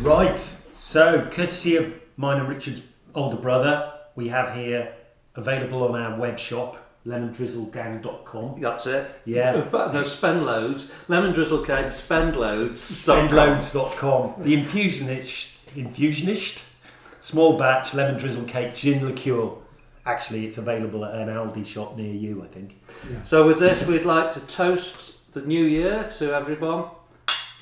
Right, so courtesy of mine and Richard's older brother, we have here available on our web shop, lemondrizzlegang.com. That's it. Yeah. No, spend loads. Lemon drizzle gang, spend loads. Spendloads.com. The infusionist, small batch lemon drizzle cake gin liqueur. Actually, it's available at an Aldi shop near you, I think. Yeah. So with this, we'd like to toast the new year to everyone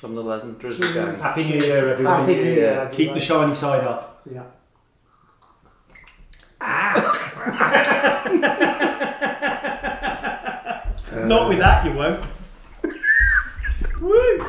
from the Lemon Drizzle gang. Happy New Year, everyone. Happy New Year, everyone. Keep the shiny side up. Yeah. Not with that, you won't. Woo!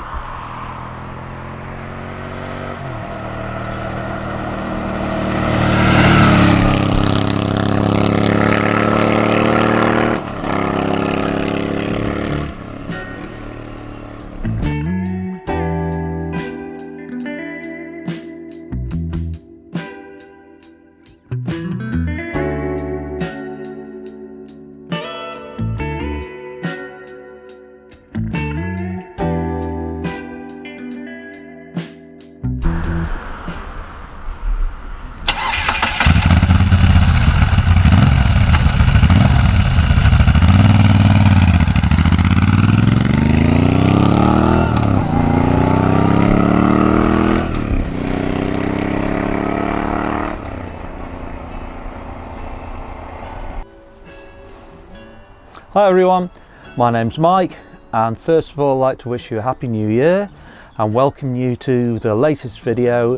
Hi everyone, my name's Mike, and first of all I'd like to wish you a happy new year and welcome you to the latest video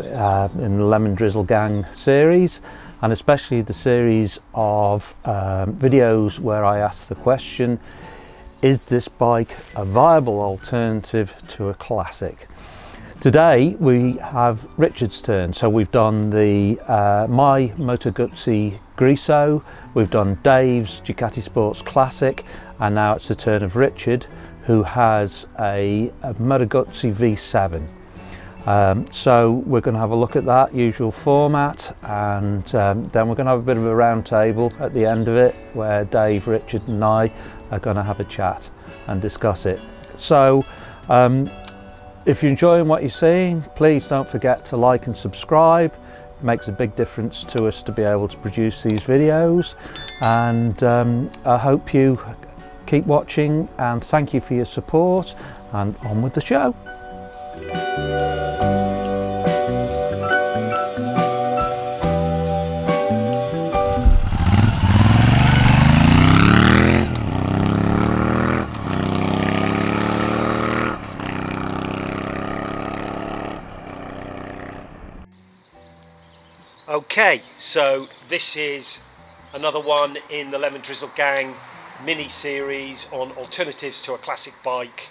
in the Lemon Drizzle Gang series, and especially the series of videos where I ask the question, is this bike a viable alternative to a classic? Today we have Richard's turn, so we've done the my Moto Guzzi V7, we've done Dave's Ducati Sports Classic, and now it's the turn of Richard, who has a Moto Guzzi V7. So we're going to have a look at that usual format, and then we're going to have a bit of a round table at the end of it where Dave, Richard and I are going to have a chat and discuss it. So if you're enjoying what you're seeing, please don't forget to like and subscribe. It makes a big difference to us to be able to produce these videos, and I hope you keep watching, and thank you for your support, and on with the show. Okay, so this is another one in the Lemon Drizzle Gang mini series on alternatives to a classic bike.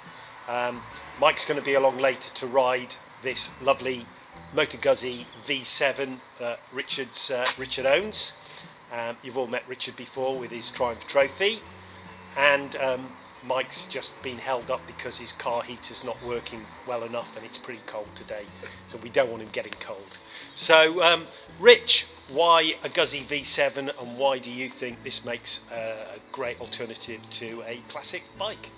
Mike's going to be along later to ride this lovely Moto Guzzi V7 that Richard owns. You've all met Richard before with his Triumph Trophy, and Mike's just been held up because his car heater's not working well enough and it's pretty cold today, so we don't want him getting cold. So Rich, why a Guzzi V7, and why do you think this makes a great alternative to a classic bike?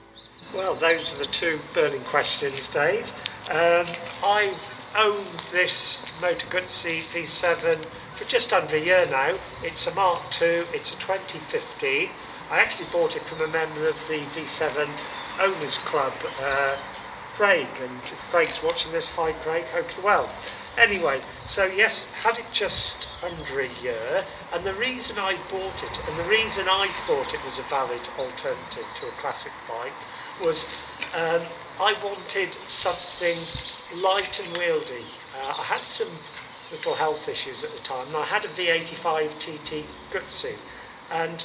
Well, those are the two burning questions, Dave. I own this Moto Guzzi V7 for just under a year now. It's a Mark II, it's a 2015. I actually bought it from a member of the V7 Owners Club, Craig, and if Craig's watching this, hi Craig, hope you're well. Anyway, so yes, had it just under a year, and the reason I bought it, and the reason I thought it was a valid alternative to a classic bike, was I wanted something light and wieldy. I had some little health issues at the time, and I had a V85 TT Guzzi, and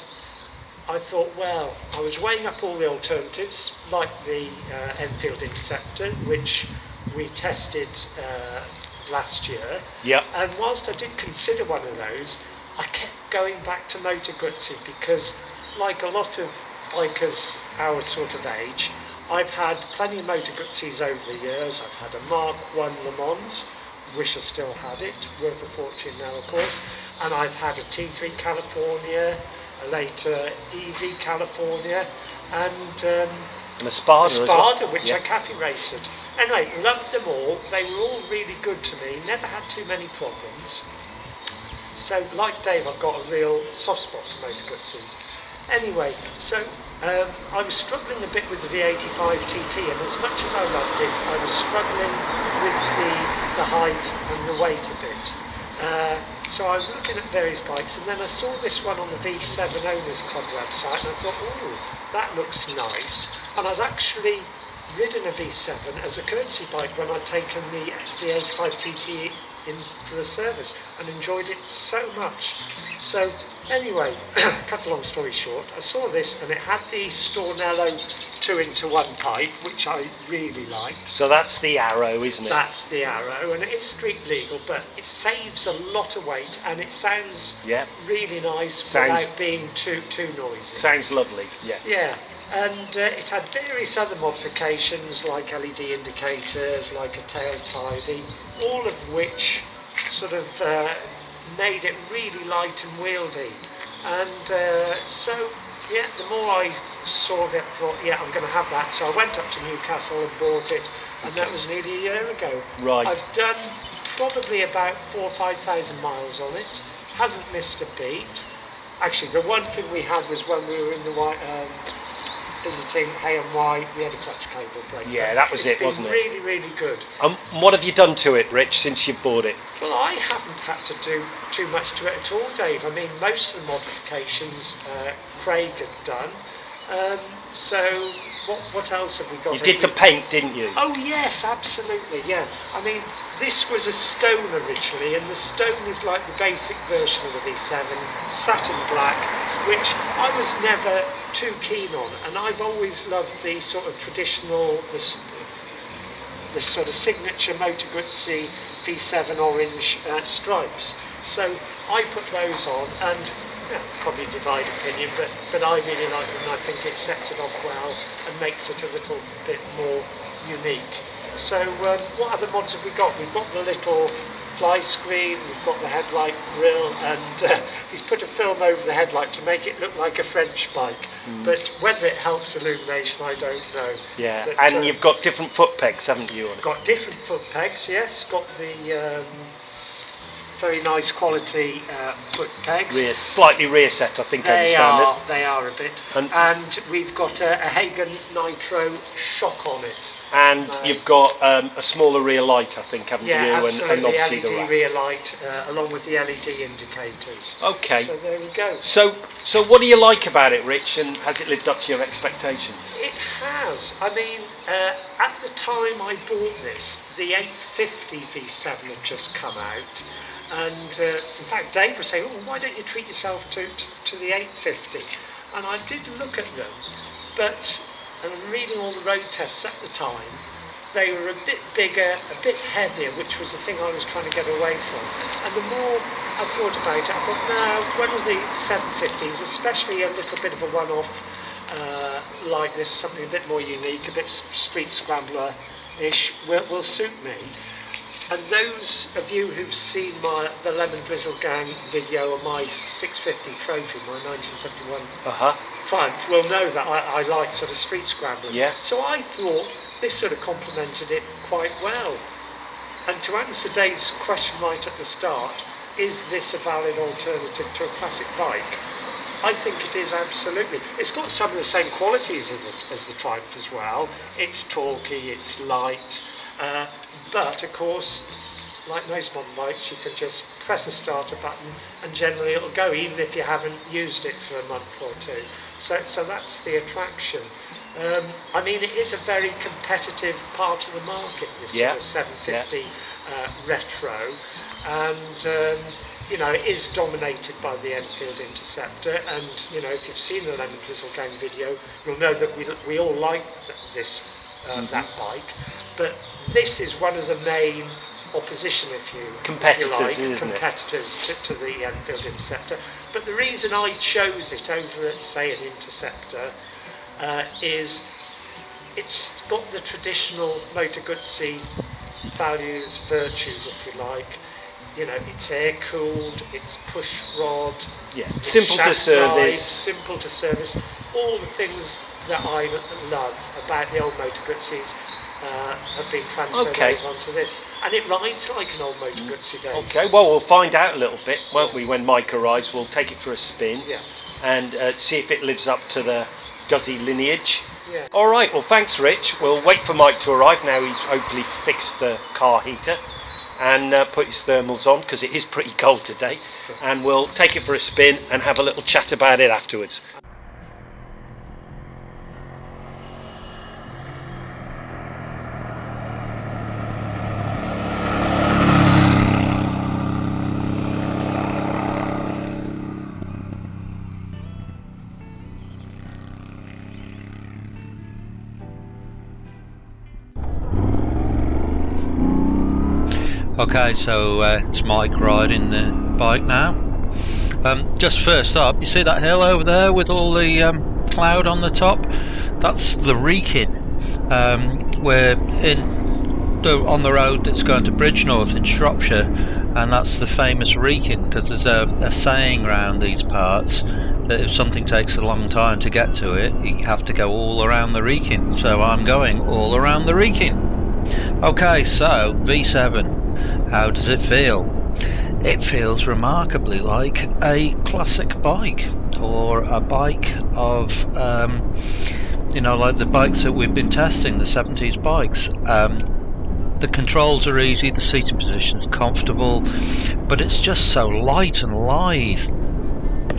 I thought, well, I was weighing up all the alternatives, like the Enfield Interceptor, which we tested last year. Yeah. And whilst I did consider one of those, I kept going back to Moto Guzzi because, like a lot of bikers our sort of age, I've had plenty of Moto Guzzis over the years. I've had a Mark I Le Mans, wish I still had it, worth a fortune now of course, and I've had a T3 California, a later EV California, and a Spada, which I cafe raced. Anyway, loved them all. They were all really good to me. Never had too many problems. So, like Dave, I've got a real soft spot for Moto Guzzis. Anyway, so I was struggling a bit with the V85 TT, and as much as I loved it, I was struggling with the height and the weight a bit. So I was looking at various bikes, and then I saw this one on the V7 Owners Club website, and I thought, oh, that looks nice. And I'd actually ridden a V7 as a courtesy bike when I'd taken the 85 TT in for the service, and enjoyed it so much. So anyway, cut a long story short, I saw this, and it had the Stornello 2-into-1 pipe, which I really liked. So that's the Arrow, isn't it? That's the Arrow, and it is street legal, but it saves a lot of weight, and it sounds really nice without being too noisy. Sounds lovely, yeah. Yeah, and it had various other modifications like LED indicators, like a tail tidy, all of which sort of made it really light and wieldy. And so, yeah, the more I saw of it, I thought, yeah, I'm going to have that. So I went up to Newcastle and bought it, and that was nearly a year ago. Right. I've done probably about 4,000 or 5,000 miles on it. Hasn't missed a beat. Actually, the one thing we had was when we were in the visiting A&Y, we had a clutch cable break. Yeah, that was it, wasn't it? It's been really, really good. What have you done to it, Rich, since you bought it? Well, I haven't had to do too much to it at all, Dave. I mean, most of the modifications Craig had done. So what else have we got? You did the paint, didn't you? Oh yes, absolutely, yeah. I mean, this was a stone originally, and the stone is like the basic version of the V7, satin black, which I was never too keen on, and I've always loved the sort of traditional, this sort of signature Moto Guzzi V7 orange stripes. So I put those on, and probably divide opinion, but I really like them, and I think it sets it off well and makes it a little bit more unique. So what other mods have we got? We've got the little fly screen, we've got the headlight grille, and he's put a film over the headlight to make it look like a French bike. But whether it helps illumination, I don't know. Yeah, but, and you've got different foot pegs, haven't you? On it? Got different foot pegs, yes. Got the very nice quality foot pegs. Slightly rear set, I think. They are a bit. And we've got a Hagen Nitro shock on it. And you've got a smaller rear light, I think, haven't you? Absolutely. And obviously LED the rack. rear light, along with the LED indicators. Okay. So there we go. So what do you like about it, Rich? And has it lived up to your expectations? It has. I mean, at the time I bought this, the 850 V7 had just come out. And in fact, Dave was saying, why don't you treat yourself to the 850? And I did look at them, but reading all the road tests at the time, they were a bit bigger, a bit heavier, which was the thing I was trying to get away from. And the more I thought about it, I thought, no, one of the 750s, especially a little bit of a one-off like this, something a bit more unique, a bit street scrambler-ish, will suit me. And those of you who've seen the Lemon Drizzle Gang video of my 650 trophy, my 1971 Triumph, will know that I like sort of street scramblers. Yeah. So I thought this sort of complemented it quite well. And to answer Dave's question right at the start, is this a valid alternative to a classic bike? I think it is, absolutely. It's got some of the same qualities as the Triumph as well. It's torquey, it's light. But of course, like most modern bikes, you can just press a starter button and generally it'll go, even if you haven't used it for a month or two. So that's the attraction. I mean, it is a very competitive part of the market, this sort of 750 retro, and you know, it is dominated by the Enfield Interceptor. And you know, if you've seen the Lemon Drizzle Gang video, you'll know that we all like this that bike. But this is one of the main opposition, if you like, competitors to the Enfield Interceptor. But the reason I chose it over, say, an Interceptor is it's got the traditional Moto Guzzi values, virtues, if you like. You know, it's air cooled, it's push rod, simple to service, simple to service. All the things that I love about the old Moto Guzzis. have been transferred over onto this, and it rides like an old Moto Guzzi, Dave. Okay, well, we'll find out a little bit, won't we, when Mike arrives. We'll take it for a spin and see if it lives up to the Guzzi lineage. Yeah. All right, well, thanks, Rich. We'll wait for Mike to arrive. Now he's hopefully fixed the car heater and put his thermals on, because it is pretty cold today, and we'll take it for a spin and have a little chat about it afterwards. Okay, so it's Mike riding the bike now. Just first up, you see that hill over there with all the cloud on the top? That's the Wrekin. We're on the road that's going to Bridgnorth in Shropshire, and that's the famous Wrekin, because there's a saying around these parts that if something takes a long time to get to it, you have to go all around the Wrekin. So I'm going all around the Wrekin. Okay, so V7. How does it feel? It feels remarkably like a classic bike, or a bike of, you know, like the bikes that we've been testing, the 70s bikes. The controls are easy, the seating position is comfortable, but it's just so light and lithe.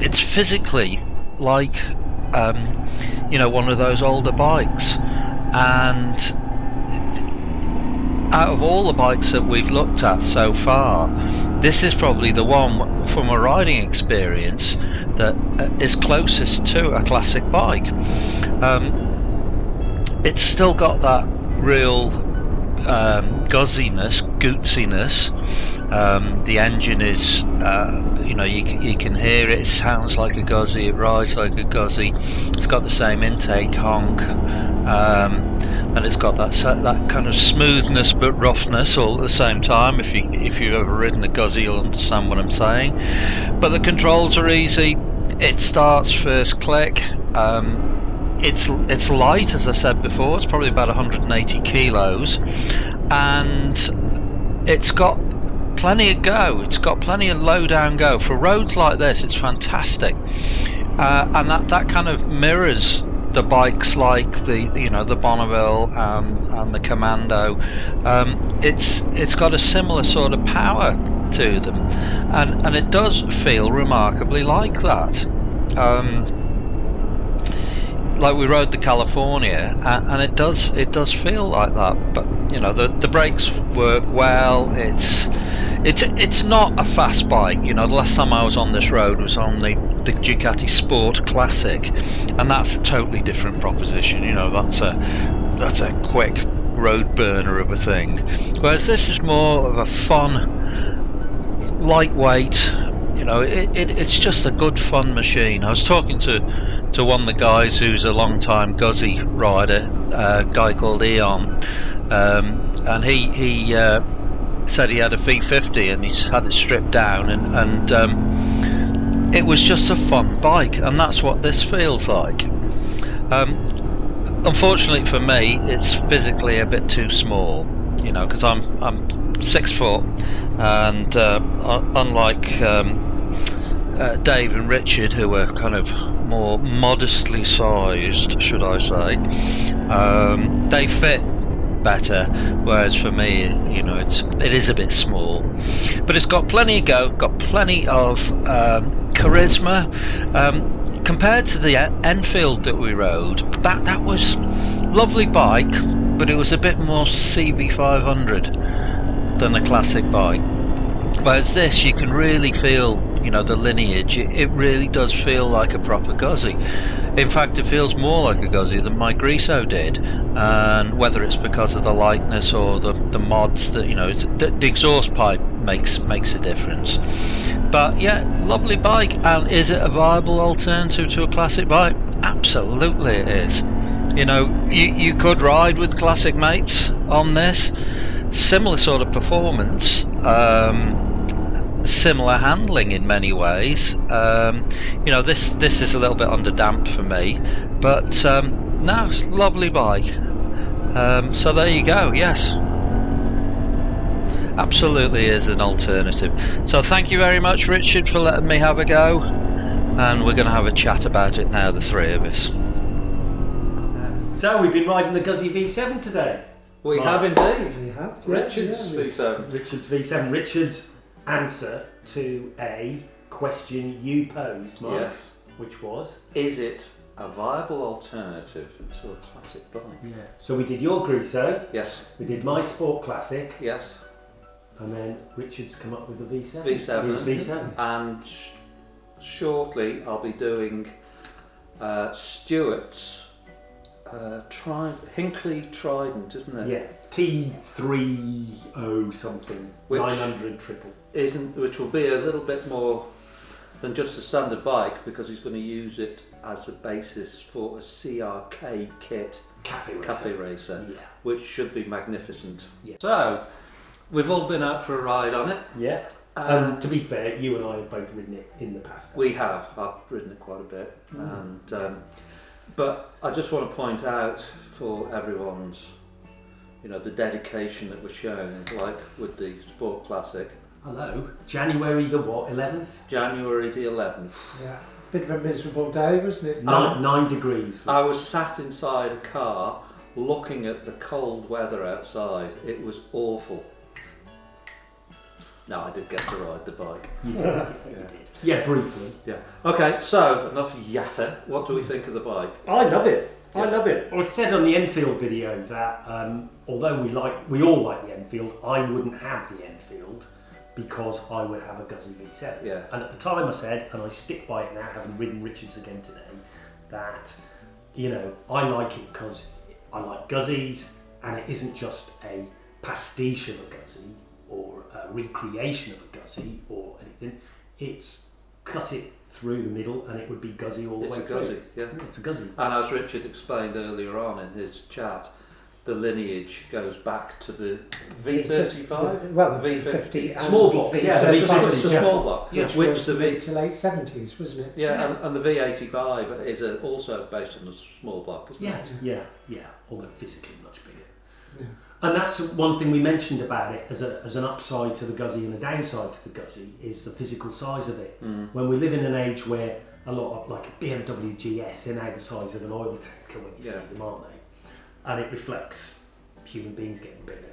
It's physically like, you know, one of those older bikes. And out of all the bikes that we've looked at so far, this is probably the one from a riding experience that is closest to a classic bike. It's still got that real guzziness, gootsiness. The engine is, you know, you can hear it. It sounds like a Guzzi. It rides like a Guzzi. It's got the same intake honk, and it's got that kind of smoothness but roughness all at the same time. If you've ever ridden a Guzzi, you'll understand what I'm saying. But the controls are easy. It starts first click. It's light, as I said before. It's probably about 180 kilos, and it's got plenty of go. It's got plenty of low down go for roads like this. It's fantastic, and that kind of mirrors the bikes like the Bonneville and the Commando. It's got a similar sort of power to them, and it does feel remarkably like that. Like we rode the California, and it does feel like that. But you know, the brakes work well. It's not a fast bike. You know, the last time I was on this road was on the Ducati Sport Classic, and that's a totally different proposition. You know, that's a quick road burner of a thing, whereas this is more of a fun, lightweight. You know, it's just a good fun machine. I was talking to one of the guys who's a long-time Guzzi rider, a guy called Eon, and he said he had a V50 and he's had it stripped down, and it was just a fun bike, and that's what this feels like. Unfortunately for me, it's physically a bit too small, you know, because I'm 6 foot, and unlike Dave and Richard, who are kind of more modestly sized, should I say, they fit better, whereas for me, you know, it is a bit small, but it's got plenty of go, got plenty of charisma. Compared to the Enfield that we rode, that was lovely bike, but it was a bit more CB500 than the classic bike. Whereas this, you can really feel, you know, the lineage. It really does feel like a proper Guzzi. In fact, it feels more like a Guzzi than my Griso did, and whether it's because of the lightness or the mods that, you know, the exhaust pipe makes a difference. But yeah, lovely bike. And is it a viable alternative to a classic bike? Absolutely it is. You know, you could ride with classic mates on this. Similar sort of performance, similar handling in many ways. You know, this is a little bit under damp for me, but no, it's a lovely bike. So there you go. Yes, absolutely is an alternative. So thank you very much, Richard, for letting me have a go, and we're going to have a chat about it now, the three of us. So we've been riding the Guzzi V7 today. We have indeed. We have, Richard's V7. Richard's V7. Richard's answer to a question you posed, Mark. Yes. Which was? Is it a viable alternative to a classic bike? Yeah. So we did your Griso. Yes. We did my Sport Classic. Yes. And then Richard's come up with the V7. V7. His V7. And shortly I'll be doing Stuart's Hinkley Trident, isn't it? Yeah. T30 something. Which 900 triple. Which will be a little bit more than just a standard bike, because he's going to use it as a basis for a CRK kit cafe racer, Yeah. which should be magnificent. Yeah. So we've all been out for a ride on it. Yeah. To be fair, you and I have both ridden it in the past. We have. I've ridden it quite a bit, but I just want to point out for everyone's, the dedication that we're showing, like with the Sport Classic. Hello. January the what? 11th? January the 11th. Yeah. Bit of a miserable day, wasn't it? 9 degrees. I was sat inside a car looking at the cold weather outside. It was awful. No, I did get to ride the bike. Yeah. Yeah, briefly. Yeah. Okay, so enough yatter. What do we think of the bike? I love it. Yeah. I love it. Well, I said on the Enfield video that although we all like the Enfield, I wouldn't have the Enfield because I would have a Guzzi V7. Yeah. And at the time I said, and I stick by it now, having ridden Richards again today, that I like it because I like Guzzis, and it isn't just a pastiche of a Guzzi or a recreation of a Guzzi or anything. It's cut it through the middle, and it would be Guzzi all the way through. It's a Guzzi, yeah. It's a Guzzi. And as Richard explained earlier on in his chat, the lineage goes back to the V35? Well, the V50. Small blocks, yeah. The It's V50, a small block, Which which was the mid to late 70s, wasn't it? Yeah, and the V85 is also based on a small block, isn't it? Yeah. Although physically much bigger. Yeah. And that's one thing we mentioned about it as an upside to the Guzzi and a downside to the Guzzi is the physical size of it. When we live in an age where a lot of, like a BMW GS, they're now the size of an oil tanker when you see them, aren't they? And it reflects human beings getting bigger.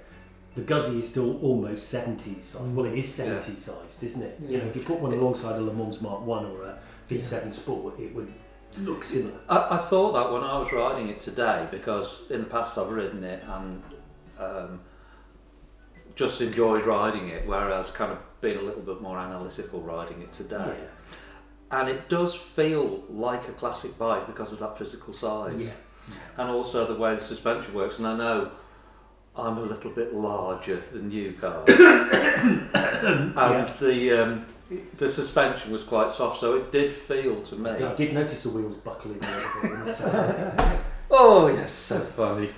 The Guzzi is still almost 70 size. Well, it is 70 sized, isn't it? Yeah. If you put one alongside a Le Mans Mark 1 or a V7 Sport, it would look similar. I thought that when I was riding it today, because in the past I've ridden it and just enjoyed riding it, whereas kind of being a little bit more analytical riding it today. Yeah. And it does feel like a classic bike because of that physical size. Yeah. And also the way the suspension works. And I know I'm a little bit larger than you guys. And the suspension was quite soft, so it did feel to me. I did notice the wheels buckling a little bit. Oh yes, so funny.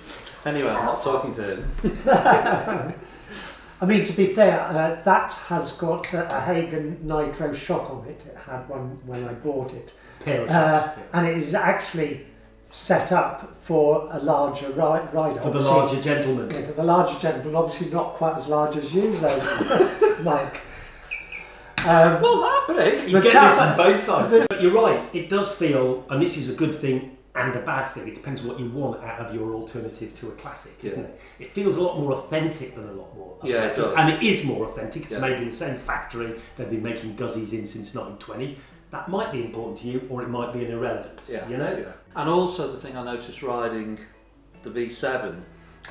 Anyway, I'm not talking to him. I mean, to be fair, that has got a Hagen Nitro shock on it. It had one when I bought it. Pair of shocks, and it is actually set up for a larger ride. For the larger gentleman. Yeah, for the larger gentleman, obviously not quite as large as you though, Mike. Well, that big. He's getting it from both sides. But you're right, it does feel, and this is a good thing and a bad thing, it depends what you want out of your alternative to a classic, isn't it? It feels a lot more authentic than a lot more. Yeah, it does. And it is more authentic. It's made in the same factory they've been making Guzzis in since 1920. That might be important to you, or it might be an irrelevance, Yeah. And also the thing I noticed riding the V7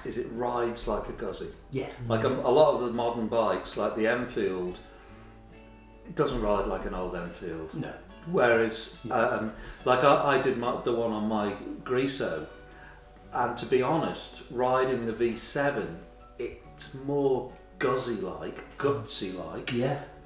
is it rides like a Guzzi. Yeah. Like a lot of the modern bikes, like the Enfield, it doesn't ride like an old Enfield. No. Whereas, like I did the one on my Griso, and to be honest, riding the V7, it's more Guzzi-like, gutsy-like,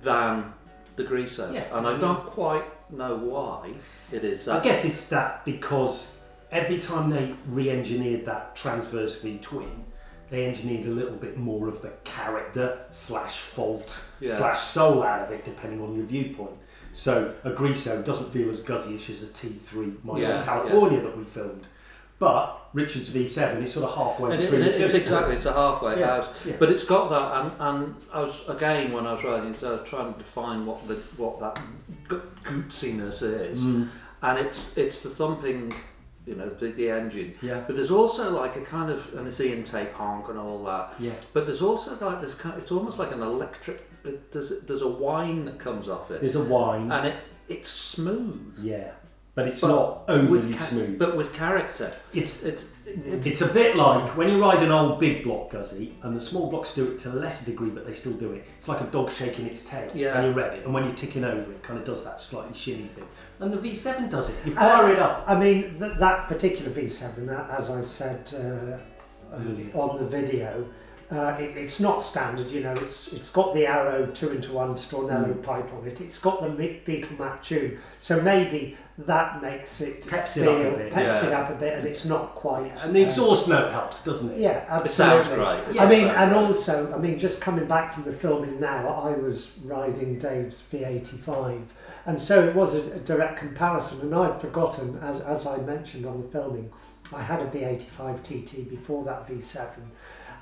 than the Griso. Yeah. And I don't quite know why it is that. I guess it's that because every time they re-engineered that transverse V-twin, they engineered a little bit more of the character / fault / soul out of it, depending on your viewpoint. So a Griso doesn't feel as Guzzi-ish as a T3 California that we filmed, But Richard's V7 is sort of halfway between the two. It's exactly, it's a halfway house. Yeah. But it's got that, and I was, again, when I was writing, so I was trying to define what that gootsiness is. And it's the thumping, you know, the engine. Yeah. But there's also like a kind of, and it's the intake honk and all that. Yeah. But there's also like this kind, it's almost like an electric, there's a whine that comes off it. There's a whine. And it's smooth. Yeah. But it's not overly smooth. But with character. It's a bit like when you ride an old big block Guzzi, and the small blocks do it to a lesser degree, but they still do it. It's like a dog shaking its tail when you rev it, and when you're ticking over, it kind of does that slightly shimmy thing. And the V7 does it. You fire it up. I mean, that particular V7, as I said earlier on the video, it's not standard. You know, it's got the Arrow 2-into-1 Stornello pipe on it. It's got the Beetle Mac tune, so maybe that makes it peps it up a bit, and it's not quite. And the exhaust note helps, doesn't it? Yeah, absolutely. It sounds great. Yeah, I mean, and also, I mean, just coming back from the filming now, I was riding Dave's V85, and so it was a direct comparison. And I'd forgotten, as I mentioned on the filming, I had a V85 TT before that V7,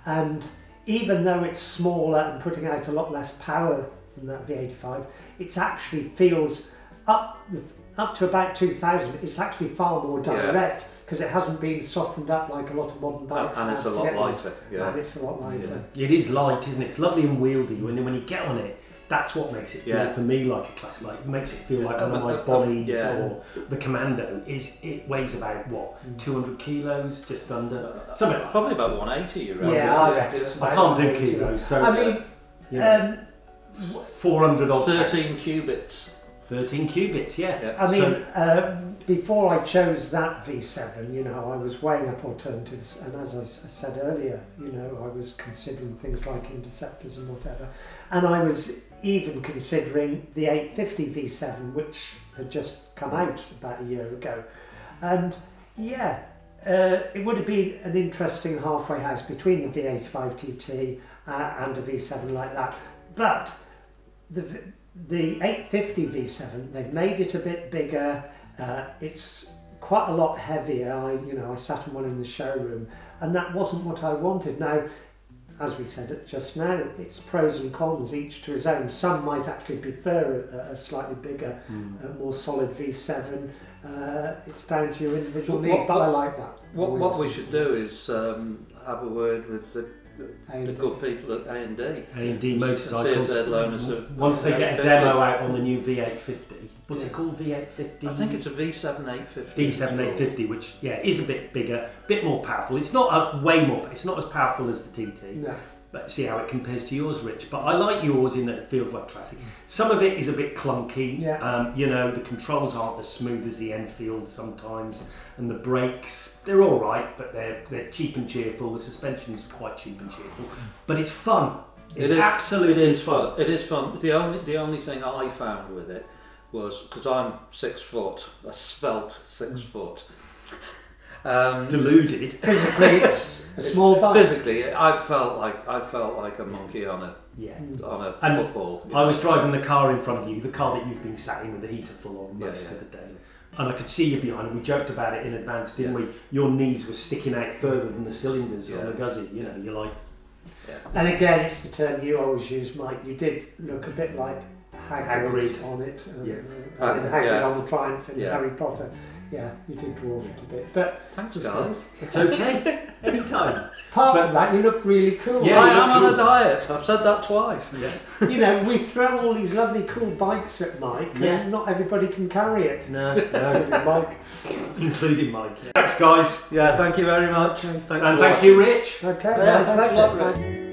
and even though it's smaller and putting out a lot less power than that V85, it actually feels up to about 2000, it's actually far more direct because it hasn't been softened up like a lot of modern bikes. And it's a lot lighter. Yeah. And it's a lot lighter. Yeah. It is light, isn't it? It's lovely and wieldy. When you get on it, that's what makes it feel for me like a classic. Like, it makes it feel like one of my bodies or the Commando. It weighs about what, 200 kilos, just under. Something like probably about 180. You reckon? Yeah, I reckon. I can't do kilos, so I mean, 400 odd. 13 cubits. 13 cubits, yeah. I mean, before I chose that V7, you know, I was weighing up alternatives, and as I said earlier, you know, I was considering things like interceptors and whatever, and I was even considering the 850 V7, which had just come out about a year ago, and it would have been an interesting halfway house between the V85 TT and a V7 like that, but the 850 V7, they've made it a bit bigger. It's quite a lot heavier. I sat in one in the showroom, and that wasn't what I wanted. Now, as we said just now, it's pros and cons, each to his own. Some might actually prefer a slightly bigger, more solid V7. It's down to your individual need, but I like that. What we should do is have a word with the good people at A&D. A&D Motorcycles. See if they'd loan us once they get a demo out on the new V850. What's it called? V850? I think it's a V7 850. V7 850, which is a bit bigger, a bit more powerful. It's not way more. It's not as powerful as the TT. No. But see how it compares to yours, Rich. But I like yours in that it feels like classic. Some of it is a bit clunky. Yeah. You know, the controls aren't as smooth as the Enfield sometimes, and the brakes, they're all right, but they're cheap and cheerful. The suspension's quite cheap and cheerful, but it's fun. It is fun. It is fun. The only thing I found with it was, because I'm 6 foot, a svelte 6 foot. Deluded. Physically, it's a small bike. Physically, I felt like a monkey on a football. I was driving the car in front of you, the car that you've been sat in with the heater full on most of the day. And I could see you behind, and we joked about it in advance, didn't we? Your knees were sticking out further than the cylinders on the Guzzi. You know, you're like. Yeah. And again, it's the term you always use, Mike. You did look a bit like Hagrid on it, as in Hagrid on the Triumph in Harry Potter. Yeah, you did dwarf it a bit, but thanks, guys. It's okay. Anytime. Apart from that, you look really cool. Yeah, I am on a diet. I've said that twice. Yeah. You know, we throw all these lovely cool bikes at Mike, and not everybody can carry it. No, Mike, including Mike. Thanks, guys. Yeah, thank you very much. And thank you, Rich. Okay, thanks a lot, Rich.